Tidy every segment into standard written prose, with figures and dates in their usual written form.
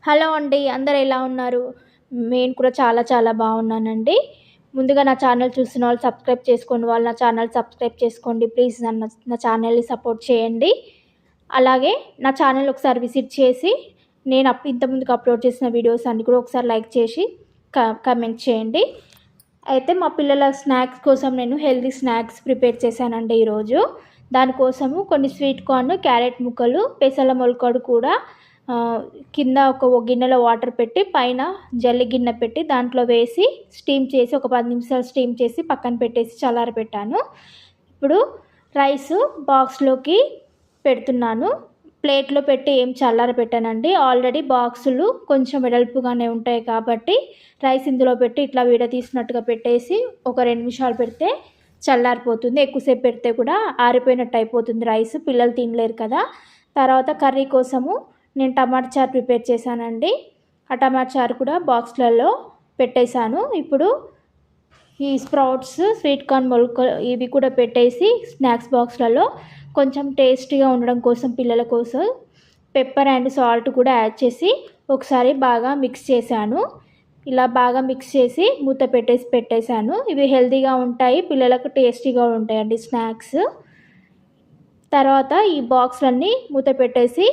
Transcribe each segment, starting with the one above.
Hello అండి. అందరూ ఎలా ఉన్నారు? నేను కూడా చాలా బాగున్నానండి. ముందుగా నా ఛానల్ చూస్తున్న వాళ్ళు సబ్స్క్రైబ్ చేసుకోండి. నా ఛానల్ సబ్స్క్రైబ్ చేసుకోండి. ప్లీజ్ నా ఛానల్‌ని సపోర్ట్ చేయండి. అలాగే నా ఛానల్ ఒకసారి విజిట్ చేసి నేను ఇంతకుముందుకు అప్లోడ్ చేసిన వీడియోస్ అన్నీ కూడా ఒకసారి లైక్ చేసి కామెంట్ చేయండి. అయితే మా పిల్లల స్నాక్స్ కోసం నేను హెల్తీ స్నాక్స్ ప్రిపేర్ చేశానండి ఈరోజు. దానికోసము కొన్ని స్వీట్ కార్న్, క్యారెట్ ముక్కలు, పెసల మొలకలు కూడా కింద ఒక గిన్నెలో వాటర్ పెట్టి పైన జల్లి గిన్నె పెట్టి దాంట్లో వేసి స్టీమ్ చేసి ఒక 10 నిమిషాలు స్టీమ్ చేసి పక్కన పెట్టేసి చల్లారబెట్టాను. ఇప్పుడు రైస్ బాక్స్లోకి పెడుతున్నాను. ప్లేట్లో పెట్టి ఏం చల్లారబెట్టానండి. ఆల్రెడీ బాక్సులు కొంచెం వెడల్పుగానే ఉంటాయి కాబట్టి రైస్ ఇందులో పెట్టి ఇట్లా విడదీసినట్టుగా పెట్టేసి ఒక 2 నిమిషాలు పెడితే చల్లారిపోతుంది. ఎక్కువసేపు పెడితే కూడా ఆరిపోయినట్టు అయిపోతుంది రైస్. పిల్లలు తినలేరు కదా. తర్వాత కర్రీ కోసము నేను టమాటా చారు ప్రిపేర్ చేశానండి. ఆ టమాటా చారు కూడా బాక్స్లలో పెట్టేశాను. ఇప్పుడు ఈ స్ప్రౌట్స్, స్వీట్ కార్న్ మొలకలు ఇవి కూడా పెట్టేసి స్నాక్స్ బాక్స్లలో కొంచెం టేస్టీగా ఉండడం కోసం పిల్లల కోసం పెప్పర్ అండ్ సాల్ట్ కూడా యాడ్ చేసి ఒకసారి బాగా మిక్స్ చేశాను. ఇలా బాగా మిక్స్ చేసి మూత పెట్టేశాను. ఇవి హెల్తీగా ఉంటాయి, పిల్లలకు టేస్టీగా ఉంటాయండి స్నాక్స్. తర్వాత ఈ బాక్స్లన్నీ మూత పెట్టేసి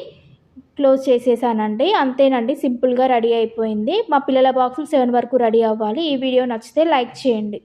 క్లోజ్ చేసేసానండి. అంతేనండి, సింపుల్గా రెడీ అయిపోయింది. మా పిల్లల బాక్సులు 7 వరకు రెడీ అవ్వాలి. ఈ వీడియో నచ్చితే లైక్ చేయండి.